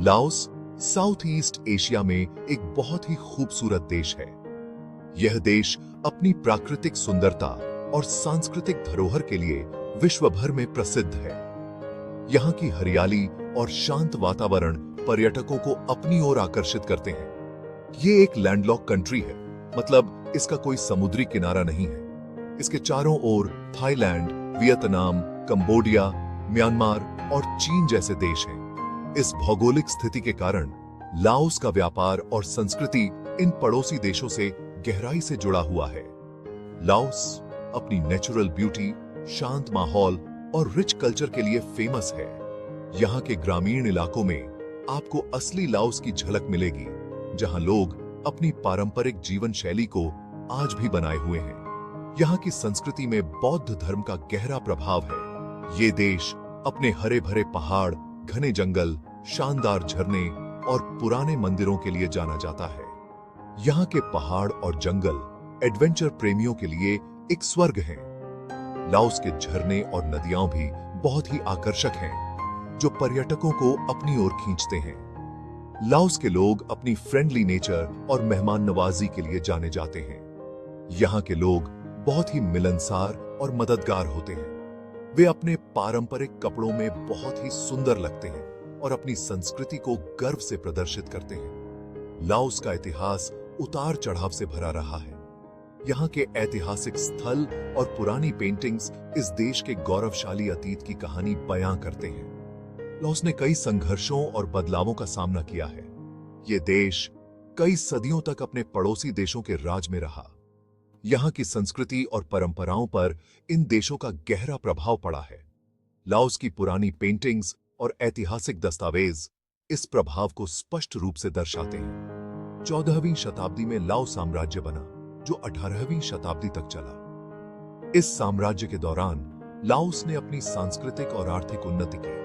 Laos south east Asia में एक बहुत ही खूबसूरत देश है। यह देश अपनी प्राकृतिक सुंदरता और सांस्कृतिक धरोहर के लिए विश्व भर में प्रसिद्ध है। यहाँ की हरियाली और शांत वातावरण पर्यटकों को अपनी ओर आकर्षित करते हैं। ये एक लैंडलॉक कंट्री है, मतलब इसका कोई समुद्री किनारा नहीं है। इसके चारों ओर थाईलैंड, वियतनाम, कंबोडिया, म्यांमार और चीन जैसे देश हैं। इस भौगोलिक स्थिति के कारण लाओस का व्यापार और संस्कृति इन पड़ोसी देशों से गहराई से जुड़ा हुआ है। लाओस अपनी नेचुरल ब्यूटी, शांत माहौल और रिच कल्चर के लिए फेमस है। यहाँ के ग्रामीण इलाकों में आपको असली लाओस की झलक मिलेगी, जहाँ लोग अपनी पारंपरिक जीवन शैली को आज भी बनाए हुए हैं। यहाँ की संस्कृति में बौद्ध धर्म का गहरा प्रभाव है। ये देश अपने हरे भरे पहाड़, घने जंगल, शानदार झरने और पुराने मंदिरों के लिए जाना जाता है। यहाँ के पहाड़ और जंगल एडवेंचर प्रेमियों के लिए एक स्वर्ग हैं। लाओस के झरने और नदियां भी बहुत ही आकर्षक हैं, जो पर्यटकों को अपनी ओर खींचते हैं। लाओस के लोग अपनी फ्रेंडली नेचर और मेहमान नवाजी के लिए जाने जाते हैं। यहाँ के लोग बहुत ही मिलनसार और मददगार होते हैं। वे अपने पारंपरिक कपड़ों में बहुत ही सुंदर लगते हैं और अपनी संस्कृति को गर्व से प्रदर्शित करते हैं। लाओस का इतिहास उतार चढ़ाव से भरा रहा है। यहाँ के ऐतिहासिक स्थल और पुरानी पेंटिंग्स इस देश के गौरवशाली अतीत की कहानी बयां करते हैं। लाओस ने कई संघर्षों और बदलावों का सामना किया है। ये देश कई सदियों तक अपने पड़ोसी देशों के राज में रहा। यहाँ की संस्कृति और परंपराओं पर इन देशों का गहरा प्रभाव पड़ा है। लाओस की पुरानी पेंटिंग्स और ऐतिहासिक दस्तावेज इस प्रभाव को स्पष्ट रूप से दर्शाते हैं। 14वीं शताब्दी में लाओ साम्राज्य बना, जो 18वीं शताब्दी तक चला। इस साम्राज्य के दौरान लाओस ने अपनी सांस्कृतिक और आर्थिक उन्नति की।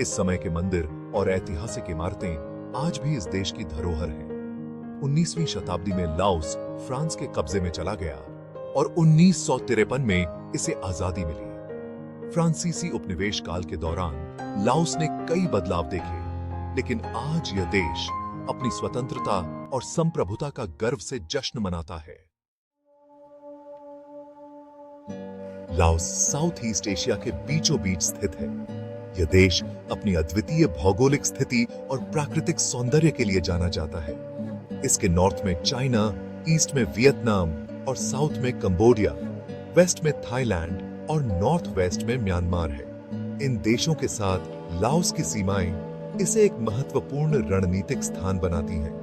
इस समय के मंदिर और ऐतिहासिक इमारतें आज भी इस देश की धरोहर हैं। 19वीं शताब्दी में लाओस फ्रांस के कब्जे में चला गया और 1953 में इसे आजादी मिली। फ्रांसीसी उपनिवेश काल के दौरान लाओस ने कई बदलाव देखे, लेकिन आज यह देश अपनी स्वतंत्रता और संप्रभुता का गर्व से जश्न मनाता है। लाओस साउथ ईस्ट एशिया के बीचों बीच स्थित है। यह देश अपनी अद्वितीय भौगोलिक स्थिति और प्राकृतिक सौंदर्य के लिए जाना जाता है। इसके नॉर्थ में चाइना, ईस्ट में वियतनाम और साउथ में कंबोडिया, वेस्ट में थाईलैंड और नॉर्थ वेस्ट में म्यांमार है। इन देशों के साथ लाओस की सीमाएं इसे एक महत्वपूर्ण रणनीतिक स्थान बनाती हैं।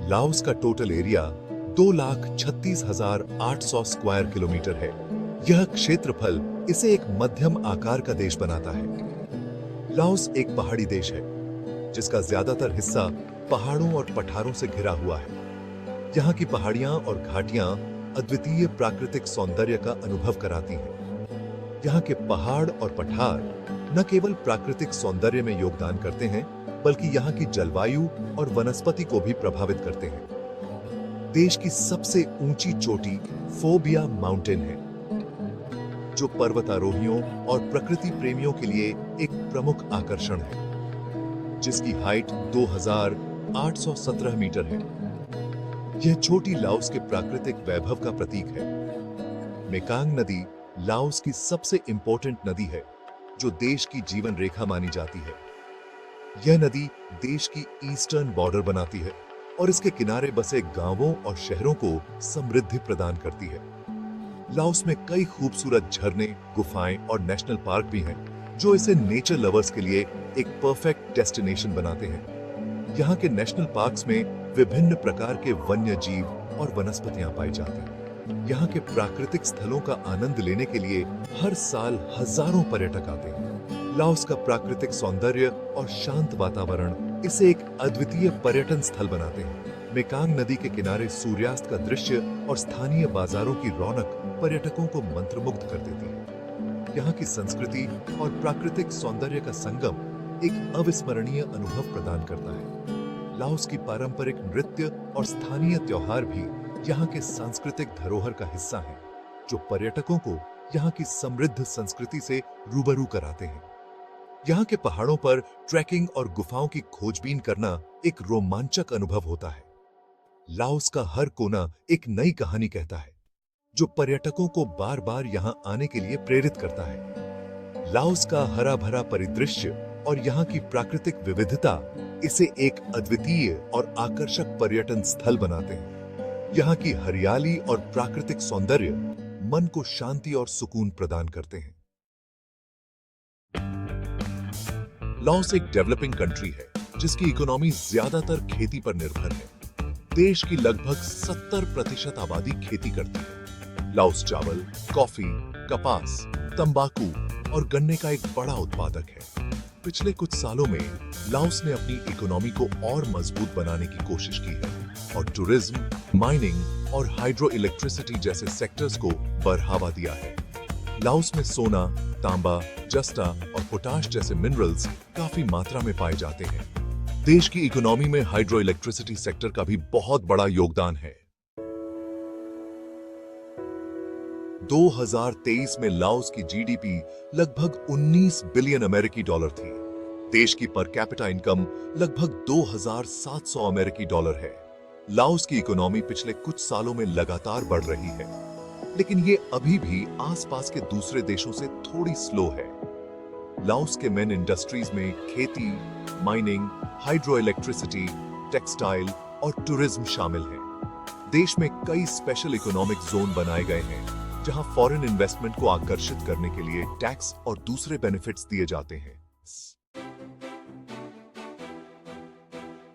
लाओस का टोटल एरिया 2,36,800 स्क्वायर किलोमीटर है। यह क्षेत्रफल इसे एक मध्यम आकार का देश बनाता है। लाओस एक पहाड़ी देश है, जिसका ज्यादातर हिस्सा पहाड़ों और पठारों से घिरा हुआ है। यहाँ की पहाड़ियां और घाटियां अद्वितीय प्राकृतिक सौंदर्य का अनुभव कराती हैं। यहाँ के पहाड़ और पठार न केवल प्राकृतिक सौंदर्य में योगदान करते हैं, बल्कि यहाँ की जलवायु और वनस्पति को भी प्रभावित करते हैं। देश की सबसे ऊंची चोटी फोबिया माउंटेन है, जो पर्वतारोहियों और प्रकृति प्रेमियों के लिए एक प्रमुख आकर्षण है, जिसकी हाइट 2,817 मीटर है। यह छोटी लाओस के प्राकृतिक वैभव का प्रतीक है। मेकांग नदी लाओस की सबसे इंपॉर्टेंट नदी है, जो देश की जीवन रेखा मानी जाती है। यह नदी देश की ईस्टर्न बॉर्डर बनाती है और इसके किनारे बसे गांवों और शहरों को समृद्धि प्रदान करती है। लाओस में कई खूबसूरत झरने, गुफाएं और नेशनल पार्क भी हैं, जो इसे नेचर लवर्स के लिए एक परफेक्ट डेस्टिनेशन बनाते हैं। यहाँ के नेशनल पार्क्स में विभिन्न प्रकार के वन्य जीव और वनस्पतियां पाई जाती हैं। यहाँ के प्राकृतिक स्थलों का आनंद लेने के लिए हर साल हजारों पर्यटक आते हैं। लाओस का प्राकृतिक सौंदर्य और शांत वातावरण इसे एक अद्वितीय पर्यटन स्थल बनाते हैं। मेकांग नदी के किनारे सूर्यास्त का दृश्य और स्थानीय बाजारों की रौनक पर्यटकों को मंत्रमुग्ध कर देती है। यहाँ की संस्कृति और प्राकृतिक सौंदर्य का संगम एक अविस्मरणीय अनुभव प्रदान करता है। लाओस की पारंपरिक नृत्य और स्थानीय त्योहार भी यहाँ के सांस्कृतिक धरोहर का हिस्सा हैं, जो पर्यटकों को यहाँ की समृद्ध संस्कृति से रूबरू कराते हैं। यहाँ के पहाड़ों पर ट्रैकिंग और गुफाओं की खोजबीन करना एक रोमांचक अनुभव होता है। लाओस का हर कोना एक नई कहानी कहता है, जो पर्यटकों को बार बार यहाँ आने के लिए प्रेरित करता है। लाओस का हरा भरा परिदृश्य और यहाँ की प्राकृतिक विविधता इसे एक अद्वितीय और आकर्षक पर्यटन स्थल बनाते हैं। यहाँ की हरियाली और प्राकृतिक सौंदर्य मन को शांति और सुकून प्रदान करते हैं। लाओस एक डेवलपिंग कंट्री है जिसकी इकोनॉमी ज्यादातर खेती पर निर्भर है। देश की लगभग 70% आबादी खेती करती है। लाओस चावल, कॉफी, कपास, तंबाकू और गन्ने का एक बड़ा उत्पादक है। पिछले कुछ सालों में लाओस ने अपनी इकोनॉमी को और मजबूत बनाने की कोशिश की है और टूरिज्म, माइनिंग और हाइड्रो इलेक्ट्रिसिटी जैसे सेक्टर्स को बढ़ावा दिया है। लाओस में सोना, तांबा, जस्ता और पोटाश जैसे मिनरल्स काफी मात्रा में पाए जाते हैं। देश की इकोनॉमी में हाइड्रो इलेक्ट्रिसिटी सेक्टर का भी बहुत बड़ा योगदान है। 2023 में लाओस की जीडीपी लगभग 19 बिलियन अमेरिकी डॉलर थी। देश की पर कैपिटा इनकम लगभग 2,700 अमेरिकी डॉलर है। लाओस की इकोनॉमी पिछले कुछ सालों में लगातार बढ़ रही है, लेकिन ये अभी भी आसपास के दूसरे देशों से थोड़ी स्लो है। लाओस के मेन इंडस्ट्रीज में खेती, माइनिंग, हाइड्रो इलेक्ट्रिसिटी, टेक्सटाइल और टूरिज्म शामिल हैं। देश में कई स्पेशल इकोनॉमिक जोन बनाए गए हैं, जहां फॉरेन इन्वेस्टमेंट को आकर्षित करने के लिए टैक्स और दूसरे बेनिफिट्स दिए जाते हैं।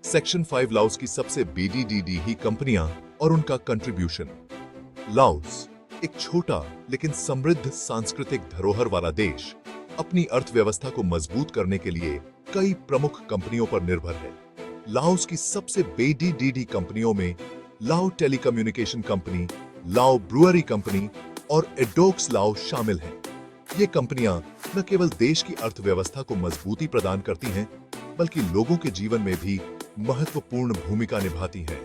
सेक्शन 5 लाओस की सबसे BDDD ही कंपनियां और उनका कंट्रीब्यूशन। लाओस एक छोटा लेकिन समृद्ध सांस्कृतिक धरोहर वाला देश अपनी अर्थव्यवस्था को मजबूत करने के लिए कई प्रमुख कंपनियों पर निर्भर है। लाओस की सबसे BDDD कंपनियों में लाओ टेलीकम्युनिकेशन कंपनी, लाओ ब्रुअरी कंपनी और एडोक्स लाओ शामिल हैं। ये कंपनियां न केवल देश की अर्थव्यवस्था को मजबूती प्रदान करती हैं, बल्कि लोगों के जीवन में भी महत्वपूर्ण भूमिका निभाती हैं।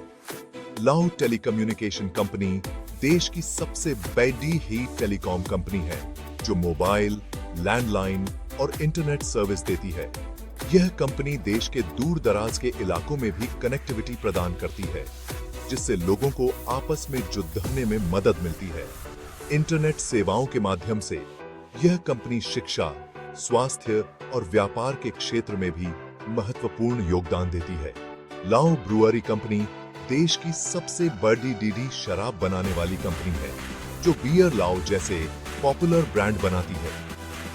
लाओ टेलीकम्युनिकेशन कंपनी देश की सबसे बड़ी ही टेलीकॉम कंपनी है, जो मोबाइल, लैंडलाइन और इंटरनेट सर्विस देती है। यह कंपनी देश के दूर दराज के इलाकों में भी कनेक्टिविटी प्रदान करती है, जिससे लोगों को आपस में जुड़ने में मदद मिलती है। इंटरनेट सेवाओं के माध्यम से यह कंपनी शिक्षा, स्वास्थ्य और व्यापार के क्षेत्र में भी महत्वपूर्ण योगदान देती है। लाओ ब्रुअरी कंपनी देश की सबसे बड़ी डीडी शराब बनाने वाली कंपनी है, जो बियर लाओ जैसे पॉपुलर ब्रांड बनाती है।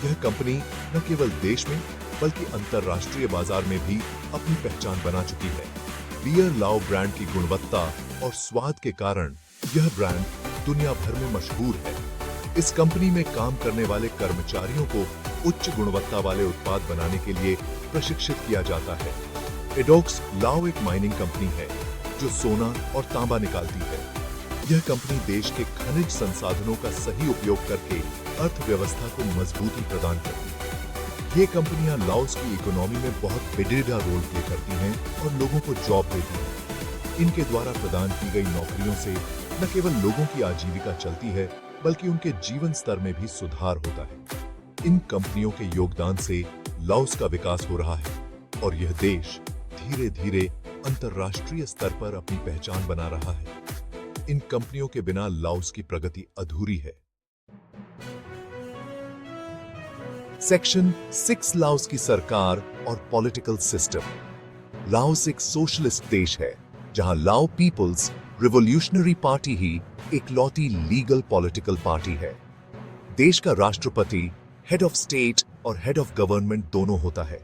यह कंपनी न केवल देश में बल्कि अंतर्राष्ट्रीय बाजार में भी अपनी पहचान बना चुकी है। बियर लाओ ब्रांड की गुणवत्ता और स्वाद के कारण यह ब्रांड दुनिया भर में मशहूर है। इस कंपनी में काम करने वाले कर्मचारियों को उच्च गुणवत्ता वाले उत्पाद बनाने के लिए प्रशिक्षित किया जाता है। एडोक्स लाओ एक माइनिंग कंपनी है जो सोना और तांबा निकालती है। यह कंपनी देश के खनिज संसाधनों का सही उपयोग करके अर्थव्यवस्था को मजबूती प्रदान करती है। ये कंपनियां लाओस की इकोनॉमी में बहुत बड़ा रोल प्ले करती हैं और लोगों को जॉब देती हैं। इनके द्वारा प्रदान की गई नौकरियों से न केवल लोगों की आजीविका चलती है, बल्कि उनके जीवन स्तर में भी सुधार होता है। इन कंपनियों के योगदान से लाओस का विकास हो रहा है और यह देश धीरे धीरे अंतर्राष्ट्रीय स्तर पर अपनी पहचान बना रहा है। इन कंपनियों के बिना लाओस की प्रगति अधूरी है। सेक्शन 6 लाओस की सरकार और पॉलिटिकल सिस्टम। लाओस एक सोशलिस्ट देश है, जहां लाओ पीपल्स रिवॉल्यूशनरी पार्टी ही इकलौती लीगल पॉलिटिकल पार्टी है। देश का राष्ट्रपति, हेड ऑफ स्टेट और हेड ऑफ गवर्नमेंट दोनों होता है,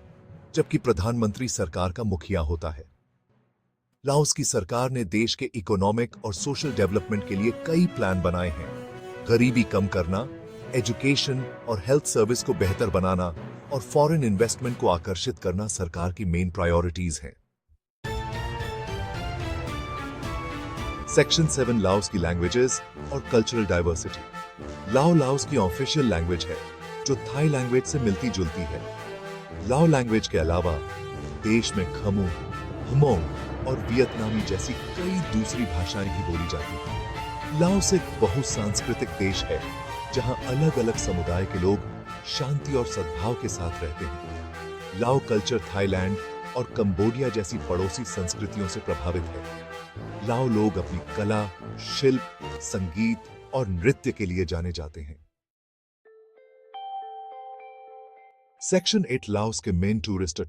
जबकि प्रधानमंत्री सरकार का मुखिया होता है। लाओस की सरकार ने देश के इकोनॉमिक और सोशल डेवलपमेंट के लिए कई प्लान बनाए हैं। गरीबी कम करना, एजुकेशन और हेल्थ सर्विस को बेहतर बनाना और फॉरेन इन्वेस्टमेंट को आकर्षित करना सरकार की मेन प्रायोरिटीज हैं। सेक्शन 7 लाओस की लैंग्वेजेस और कल्चरल डाइवर्सिटी। लाओ लाओस की ऑफिशियल लैंग्वेज है, जो थाई लैंग्वेज से मिलती जुलती है। लाओ लैंग्वेज के अलावा देश में खमू, हमोंग और वियतनामी जैसी कई दूसरी भाषाएं भी बोली जाती हैं। लाओस एक बहुसांस्कृतिक देश है, जहां अलग अलग समुदाय के लोग शांति और सद्भाव के साथ रहते हैं। लाओ कल्चर थाईलैंड और कंबोडिया जैसी पड़ोसी संस्कृतियों से प्रभावित है। लाओ लोग अपनी कला, शिल्प, संगीत और नृत्य के लिए जाने जाते हैं। सेक्शन 8 लाओस के मेन टूरिस्ट